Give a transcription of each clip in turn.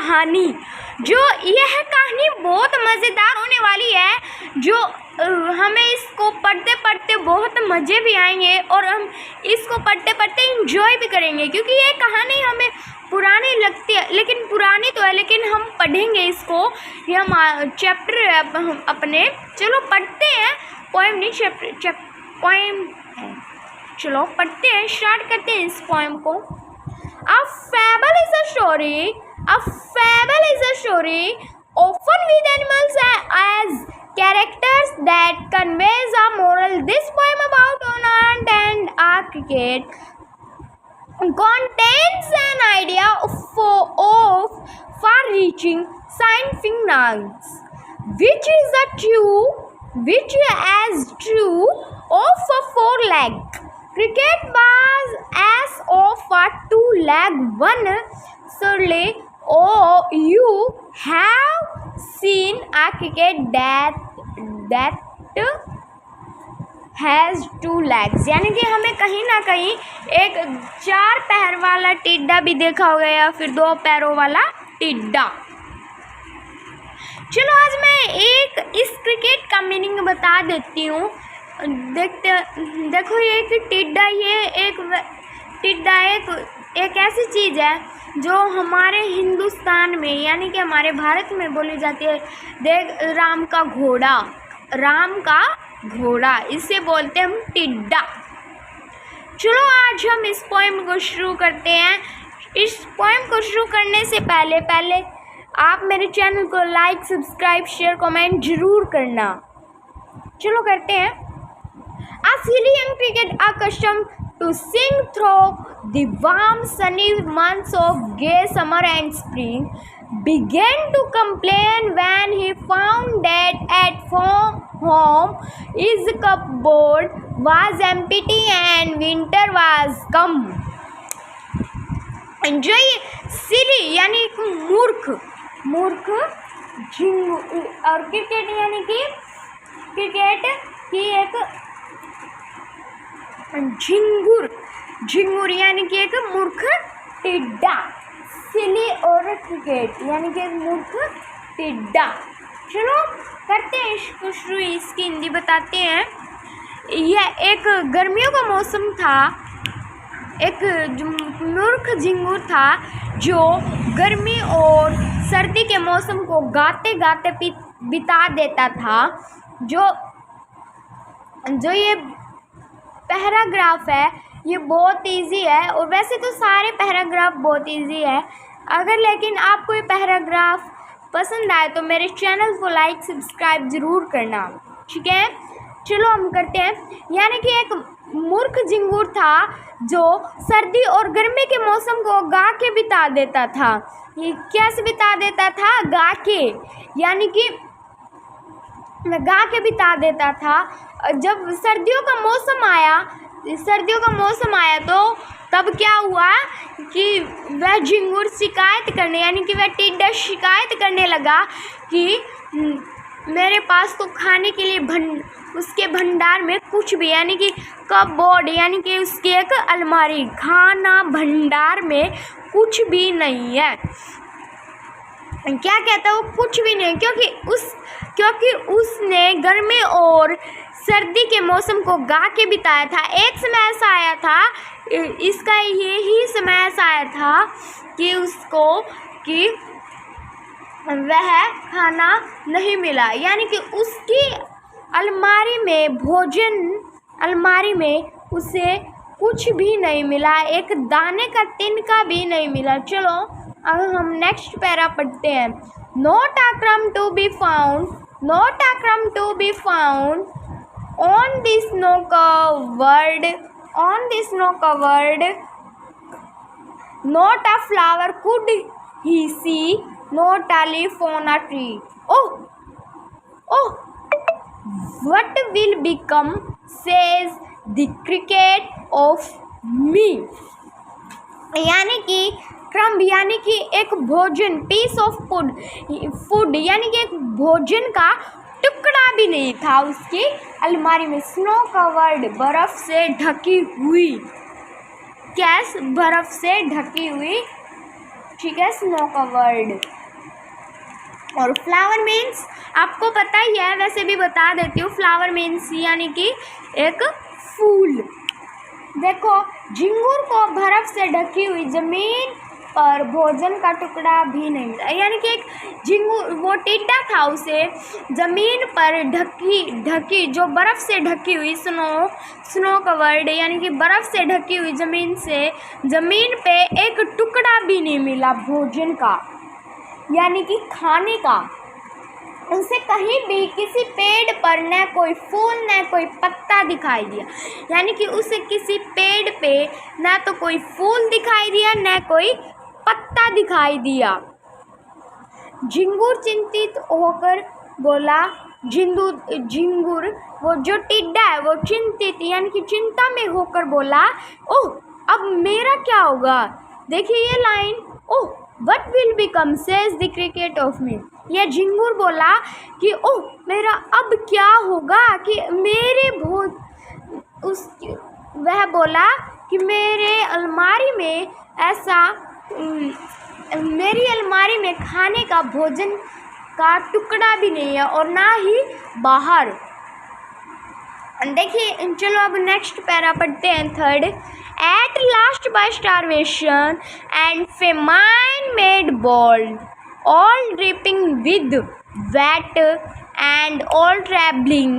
कहानी। जो यह कहानी बहुत मज़ेदार होने वाली है, जो हमें इसको पढ़ते पढ़ते बहुत मज़े भी आएंगे और हम इसको पढ़ते पढ़ते इंजॉय भी करेंगे, क्योंकि ये कहानी हमें पुरानी लगती है, लेकिन पुरानी तो है, लेकिन हम पढ़ेंगे इसको। ये हम चैप्टर है हम अपने। चलो पढ़ते हैं, पोएम नहीं चैप्टर पोएम है। चलो पढ़ते हैं, स्टार्ट करते हैं इस पोएम को। A fable is a story. A fable is a story, often with animals as characters, that conveys a moral. This poem about an ant and a cricket contains an idea of far-reaching scientific knowledge, which is as true of a four-leg cricket was as of a two-leg one. Surely, you have seen a cricket that has two legs, यानी कि हमें कहीं ना कहीं एक 4 पैर वाला टिड्डा भी देखा होगा या फिर 2 पैरों वाला टिड्डा। चलो आज मैं इस क्रिकेट का मीनिंग बता देती हूँ। देखो ये एक टिड्डा, ये एक टिड्डा एक ऐसी चीज़ है जो हमारे हिंदुस्तान में यानी कि हमारे भारत में बोली जाती है। देख, राम का घोड़ा, इसे बोलते हैं हम टिड्डा। चलो आज हम इस पोएम को शुरू करते हैं। इस पोएम को शुरू करने से पहले आप मेरे चैनल को लाइक, सब्सक्राइब, शेयर, कमेंट जरूर करना। चलो करते हैं। A silly young cricket accustomed to sing through the warm sunny months of gay summer and spring began to complain when he found that at home his cupboard was empty and winter was come. Enjoy silly यानी मूर्ख और cricket यानी कि cricket की एक झिंगुर यानी कि एक मूर्ख टिड्डा। सिली और क्रिकेट यानी कि एक मूर्ख टिड्डा। चलो करते हैं इसको शुरू, इसकी हिंदी बताते हैं। यह एक गर्मियों का मौसम था। एक मूर्ख झिंगुर था जो गर्मी और सर्दी के मौसम को गाते गाते बिता देता था। जो ये पैराग्राफ है ये बहुत इजी है, और वैसे तो सारे पैराग्राफ बहुत इजी है। अगर लेकिन आपको ये पैराग्राफ पसंद आए तो मेरे चैनल को लाइक, सब्सक्राइब ज़रूर करना, ठीक है। चलो हम करते हैं। यानी कि एक मूर्ख झिंगुर था जो सर्दी और गर्मी के मौसम को गा के बिता देता था। ये कैसे बिता देता था? गा के, यानी कि गा के बिता देता था। जब सर्दियों का मौसम आया तो तब क्या हुआ कि वह झिंगुर शिकायत करने यानी कि वह टिड्डा शिकायत करने लगा कि मेरे पास तो खाने के लिए उसके भंडार में कुछ भी, यानी कि कपबोर्ड यानी कि उसकी एक अलमारी, खाना भंडार में कुछ भी नहीं है। क्या कहता है वो? कुछ भी नहीं, क्योंकि उसने गर्मी और सर्दी के मौसम को गा के बिताया था। एक समय ऐसा आया था, इसका यही समय ऐसा आया था कि वह खाना नहीं मिला, यानी कि उसकी अलमारी में उसे कुछ भी नहीं मिला, एक दाने का तिनका भी नहीं मिला। चलो अब हम नेक्स्ट पैरा पढ़ते हैं। Not a crumb to be found on the snow covered, not a flower could he see, not a leaf on a tree. Oh, what will become, says the cricket of me. यानी कि crumb यानी कि एक भोजन, piece of food यानी कि एक भोजन का टुकड़ा भी नहीं था उसकी अलमारी में। स्नो कवर्ड, बर्फ से ढकी हुई, बर्फ से ढकी हुई, ठीक है, स्नो कवर्ड। और फ्लावर मीन्स आपको पता ही है, वैसे भी बता देती हूँ। फ्लावर मीन्स यानी कि एक फूल। देखो, झिंगुर को बर्फ से ढकी हुई ज़मीन पर भोजन का टुकड़ा भी नहीं मिला। यानी कि एक झिंगुर, वो टिड्डा था, उसे ज़मीन पर ढकी जो बर्फ़ से ढकी हुई स्नो कवर्ड यानी कि बर्फ़ से ढकी हुई ज़मीन पे एक टुकड़ा भी नहीं मिला भोजन का, यानी कि खाने का। उसे कहीं भी किसी पेड़ पर न कोई फूल न कोई पत्ता दिखाई दिया, यानी कि उसे किसी पेड़ पे न तो कोई फूल दिखाई दिया न कोई पत्ता दिखाई दिया। झिंगुर चिंतित होकर बोला, झिंगुर वो जो टिड्डा है वो चिंतित यानी कि चिंता में होकर बोला, ओह अब मेरा क्या होगा। देखिए ये line, oh what will become says the cricket of me. यह झिंगुर बोला कि ओह मेरा अब क्या होगा, कि वह बोला कि मेरी अलमारी में खाने का भोजन का टुकड़ा भी नहीं है और ना ही बाहर। देखिए, चलो अब नेक्स्ट पैरा पढ़ते हैं, third. At last by starvation and famine made bold, all dripping with wet and all trembling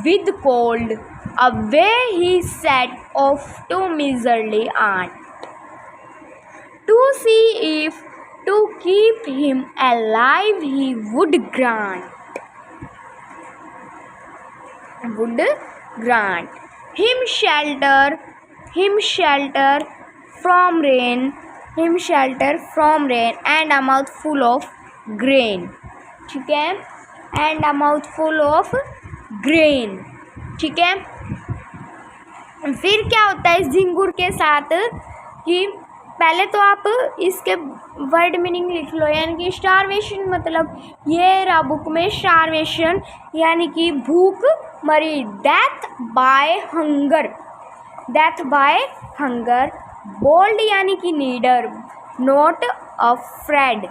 with cold, away he set off to miserly aunt to see if to keep him alive he would grant him shelter from rain and a mouthful of grain। ठीक है, and a mouthful of grain। ठीक है, फिर क्या होता है इस झिंगुर के साथ, कि पहले तो आप इसके वर्ड मीनिंग लिख लो। यानी कि स्टारवेशन मतलब ये रहा बुक में, स्टारवेशन यानी कि भूख मरी। Death by hunger. बोल्ड यानी कि नीडर। Not afraid.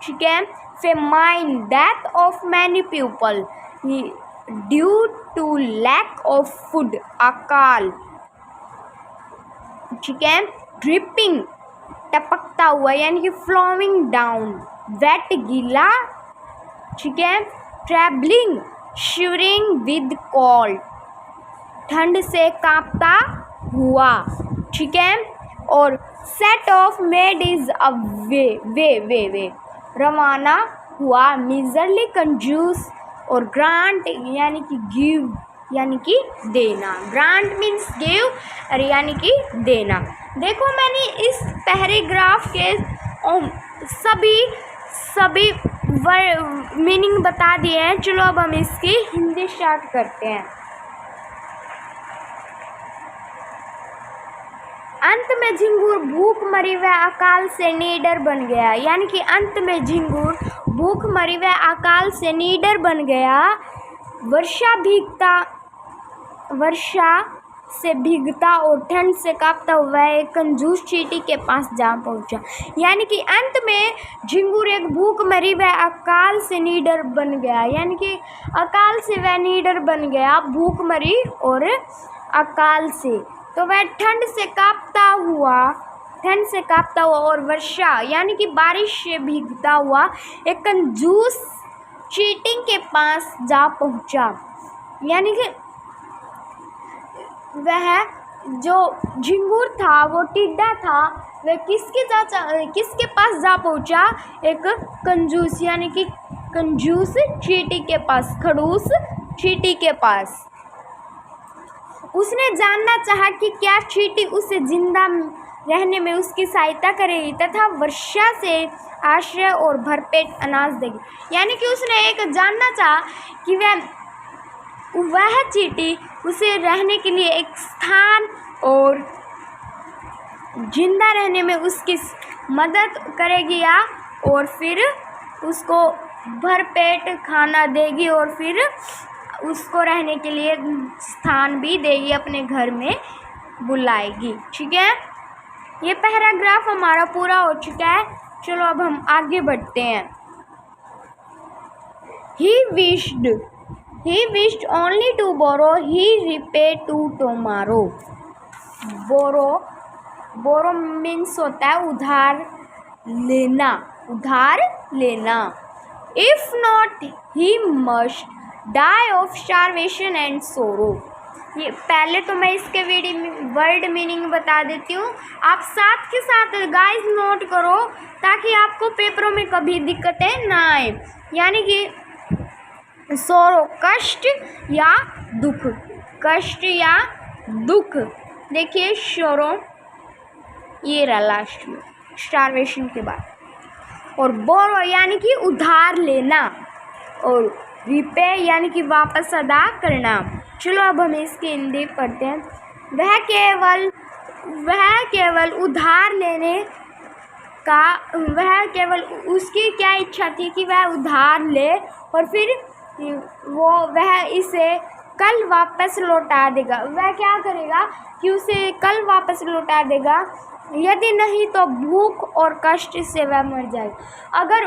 ठीक है। Famine death of many people due to lack of food, अकाल। ठीक है। ड्रिपिंग टपकता हुआ यानी कि फ्लोइंग डाउन। वेट गीला। ठीक है। ट्रैवलिंग शिवरिंग विद कोल्ड, ठंड से कांपता हुआ। ठीक है। और set off made is a way रवाना हुआ। मिजरली कंजूस। और ग्रांट यानी कि गिव यानी कि देना। ग्रांट मीन्स गिव और यानी कि देना। देखो मैंने इस पैराग्राफ के सभी मीनिंग बता दिए हैं। चलो अब हम इसकी हिंदी स्टार्ट करते हैं। अंत में झिंगुर भूख मरी व अकाल से निडर बन गया। यानी कि अंत में झिंगुर भूख मरी व अकाल से निडर बन गया। वर्षा से भीगता और ठंड से कांपता हुआ एक कंजूस चींटी के पास जा पहुंचा। यानी कि अंत में झिंगुर एक भूख मरी व अकाल से निडर बन गया। यानी कि अकाल से वह निडर बन गया, भूख मरी और अकाल से। तो वह ठंड से कांपता हुआ और वर्षा यानी कि बारिश से भीगता हुआ एक कंजूस चींटी के पास जा पहुंचा। यानी कि वह जो झिंगुर था, वो टिड्डा था, वह किसके पास जा पहुंचा? एक कंजूस यानी कि कंजूस चींटी के पास, खड़ूस चींटी के पास। उसने जानना चाहा कि क्या चींटी उसे जिंदा रहने में उसकी सहायता करेगी तथा वर्षा से आश्रय और भरपेट अनाज देगी। यानी कि उसने एक जानना चाहा कि वह चींटी उसे रहने के लिए एक स्थान और जिंदा रहने में उसकी मदद करेगी या और फिर उसको भरपेट खाना देगी और फिर उसको रहने के लिए स्थान भी देगी, अपने घर में बुलाएगी। ठीक है, ये पैराग्राफ हमारा पूरा हो चुका है। चलो अब हम आगे बढ़ते हैं। He wished only to borrow, he repay to tomorrow. borrow means होता है उधार लेना। If not, he must die of starvation and sorrow. ये पहले तो मैं इसके वर्ड मीनिंग बता देती हूँ, आप साथ के साथ गाइस नोट करो ताकि आपको पेपरों में कभी दिक्कतें ना आए। यानी कि सोरो कष्ट या दुख, देखिए सोरो ये रहा लास्ट में स्टारवेशन के बाद, और बोरो यानी कि उधार लेना, और रिपे यानी कि वापस अदा करना। चलो अब हम इसकी हिंदी पढ़ते हैं। वह केवल उधार लेने का, वह उसकी क्या इच्छा थी कि वह उधार ले और फिर वह इसे कल वापस लौटा देगा। वह क्या करेगा कि उसे कल वापस लौटा देगा, यदि नहीं तो भूख और कष्ट से वह मर जाएगा। अगर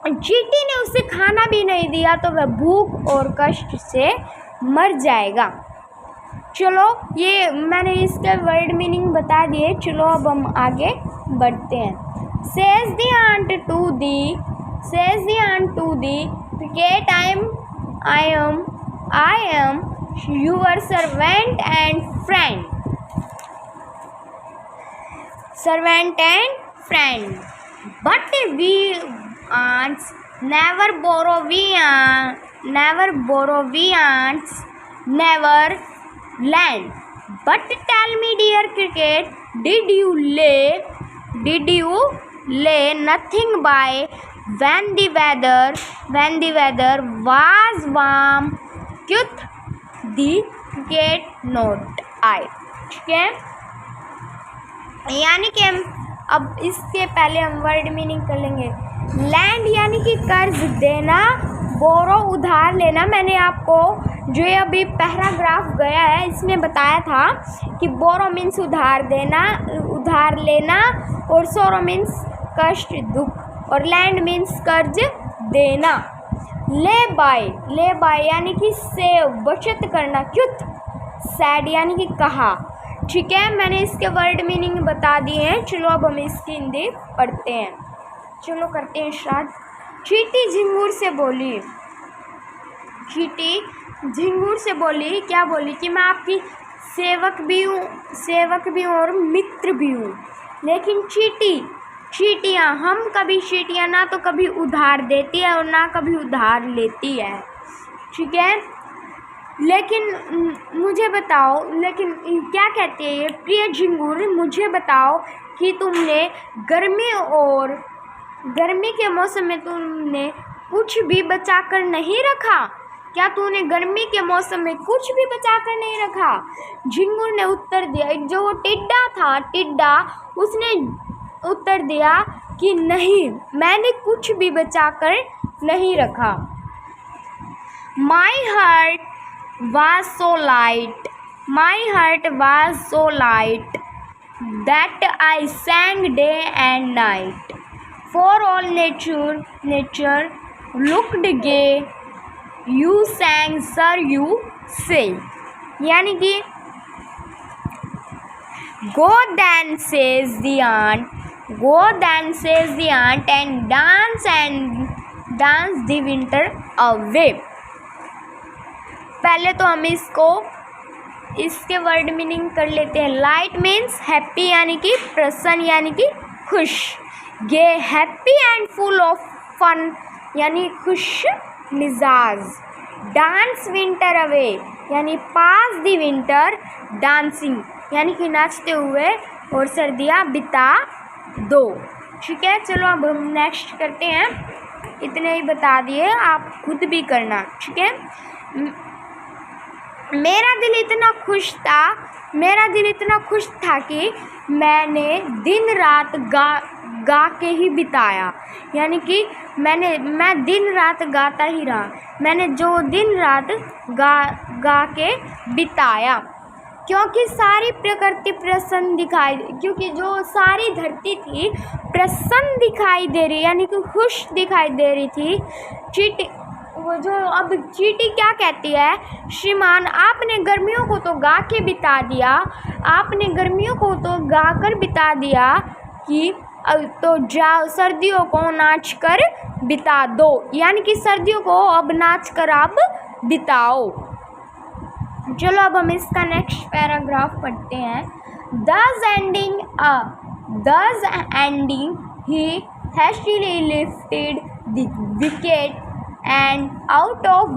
चींटी ने उसे खाना भी नहीं दिया तो वह भूख और कष्ट से मर जाएगा। चलो ये मैंने इसके वर्ड मीनिंग बता दिए। चलो अब हम आगे बढ़ते हैं। Says the aunt to the cricket, I am your servant and friend. But we aunts never borrow. We aunts never lend. But tell me, dear cricket, did you lay nothing by when the weather was warm? Quoth the cricket, not I. ठीक है, यानी कि हम अब इसके पहले हम word meaning कर लेंगे। लैंड यानी कि कर्ज देना, बोरो उधार लेना। मैंने आपको जो ये अभी पैराग्राफ गया है इसमें बताया था कि बोरो मीन्स उधार लेना, और सोरो मीन्स कष्ट दुख, और लैंड मीन्स कर्ज देना। ले बाय यानी कि सेव बचत करना। क्युत सैड यानी कि कहा। ठीक है, मैंने इसके वर्ड मीनिंग बता दिए हैं। चलो अब हम इसकी हिंदी पढ़ते हैं। चलो करते हैं स्टार्ट। चींटी झिंगुर से बोली, क्या बोली कि मैं आपकी सेवक भी हूँ और मित्र भी हूँ। लेकिन चींटियाँ ना तो कभी उधार देती है और ना कभी उधार लेती है। ठीक है, लेकिन मुझे बताओ, लेकिन क्या कहती है ये प्रिय झिंगुर, मुझे बताओ कि तुमने गर्मी के मौसम में तुमने कुछ भी बचा कर नहीं रखा? क्या तूने गर्मी के मौसम में कुछ भी बचा कर नहीं रखा? झिंगुर ने उत्तर दिया, जो वो टिड्डा उसने उत्तर दिया कि नहीं, मैंने कुछ भी बचा कर नहीं रखा। My heart was so light that I sang day and night, for all nature looked gay, you sang sir you say। यानी कि go then says the aunt and dance the winter away। पहले तो हम इसके word meaning कर लेते हैं। Light means happy यानी कि प्रसन्न यानी कि खुश। Gay happy and full of fun यानी खुश मिजाज। डांस विंटर अवे यानी पास द विंटर डांसिंग यानी कि नाचते हुए और सर्दियाँ बिता दो। ठीक है, चलो अब हम नेक्स्ट करते हैं। इतने ही बता दिए, आप खुद भी करना। ठीक है, मेरा दिल इतना खुश था कि मैंने दिन रात गा के ही बिताया। यानी कि मैं दिन रात गाता ही रहा। मैंने जो दिन रात गा के बिताया। क्योंकि सारी प्रकृति प्रसन्न दिखाई, क्योंकि जो सारी धरती थी प्रसन्न दिखाई दे रही, यानी कि खुश दिखाई दे रही थी। चींटी, वो जो अब चींटी क्या कहती है, श्रीमान आपने गर्मियों को तो गा के बिता दिया, आपने गर्मियों को तो गा कर बिता दिया कि तो जाओ सर्दियों को नाच कर बिता दो, यानी कि सर्दियों को अब नाच कर आप बिताओ। चलो अब हम इसका नेक्स्ट पैराग्राफ पढ़ते हैं। Thus ending, he hastily lifted the wicket and out of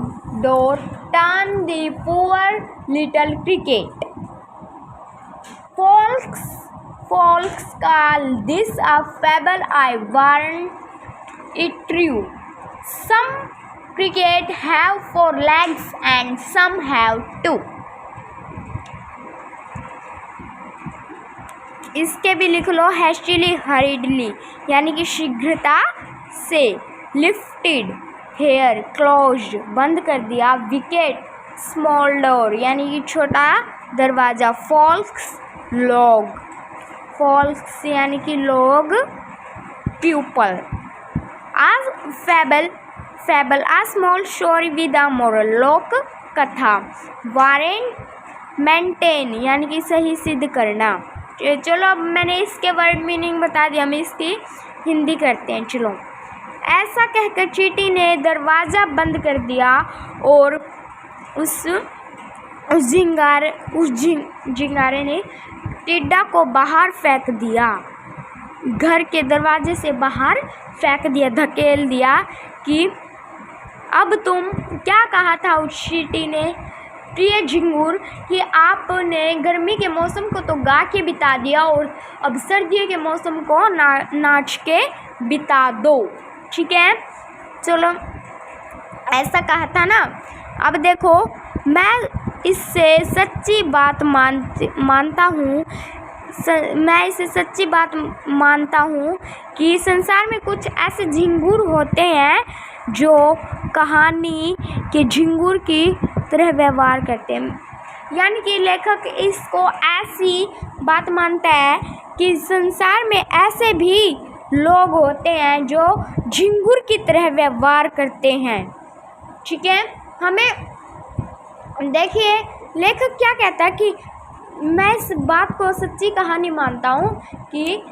door turned the poor little cricket. Folks call this a fable, I warrant it true. Some cricket have 4 legs and some have 2. इसके भी लिख लो हैस्टिली हरीडली, यानी कि शीघ्रता से, lifted hair closed बंद कर दिया, विकेट स्मॉल डोर यानी कि छोटा दरवाज़ा, फॉल्क्स लोग, फॉल्क्स यानी कि लोग, पीपल, आज fable a small story with a moral, लोक कथा, वारेंट मेंटेन यानी कि सही सिद्ध करना। चलो अब मैंने इसके वर्ड मीनिंग बता दिया, हम इसकी हिंदी करते हैं। चलो, ऐसा कहकर चींटी ने दरवाज़ा बंद कर दिया और उस झिंगारे ने टिड्डा को बाहर फेंक दिया, घर के दरवाजे से बाहर फेंक दिया, धकेल दिया कि अब तुम क्या कहा था उस चींटी ने, प्रिय झिंगुर, कि आपने गर्मी के मौसम को तो गा के बिता दिया और अब सर्दियों के मौसम को नाच के बिता दो। ठीक है, चलो ऐसा कहा था ना। अब देखो, मैं इससे सच्ची बात मानता हूँ, मैं इसे सच्ची बात मानता हूँ कि संसार में कुछ ऐसे झिंगुर होते हैं जो कहानी के झिंगुर की तरह व्यवहार करते हैं, यानी कि लेखक इसको ऐसी बात मानता है कि संसार में ऐसे भी लोग होते हैं जो झिंगुर की तरह व्यवहार करते हैं। ठीक है, हमें देखिए लेखक क्या कहता है कि मैं इस बात को सच्ची कहानी मानता हूँ कि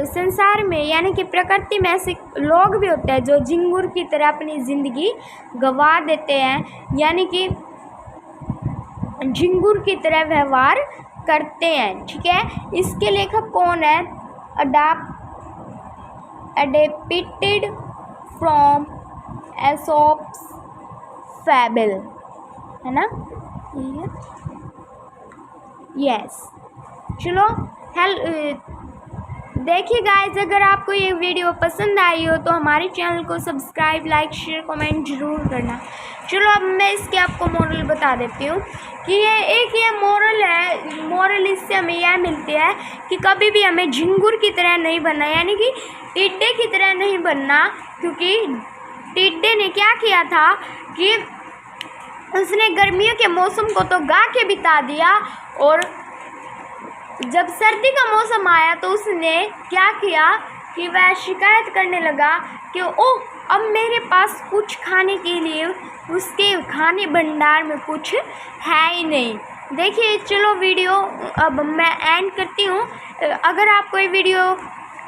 संसार में यानी कि प्रकृति में ऐसे लोग भी होते हैं जो झिंगुर की तरह अपनी ज़िंदगी गंवा देते हैं, यानी कि झिंगुर की तरह व्यवहार करते हैं। ठीक है, इसके लेखक कौन है, अडेप्टेड फ्रॉम एसोप्स फैबल, है ना, यस। चलो देखिए गाइस, अगर आपको ये वीडियो पसंद आई हो तो हमारे चैनल को सब्सक्राइब, लाइक, शेयर, कमेंट ज़रूर करना। चलो अब मैं इसके आपको मोरल बता देती हूँ कि ये मोरल है। मोरल इससे हमें यह मिलती है कि कभी भी हमें झिंगुर की तरह नहीं बनना, यानी कि टिड्डे की तरह नहीं बनना, क्योंकि टिड्डे ने क्या किया था कि उसने गर्मियों के मौसम को तो गा के बिता दिया और जब सर्दी का मौसम आया तो उसने क्या किया कि वह शिकायत करने लगा कि ओह, अब मेरे पास कुछ खाने के लिए उसके खाने भंडार में कुछ है ही नहीं। देखिए, चलो वीडियो अब मैं एंड करती हूँ। अगर आपको ये वीडियो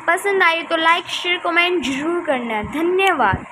पसंद आई तो लाइक, शेयर, कमेंट ज़रूर करना है। धन्यवाद।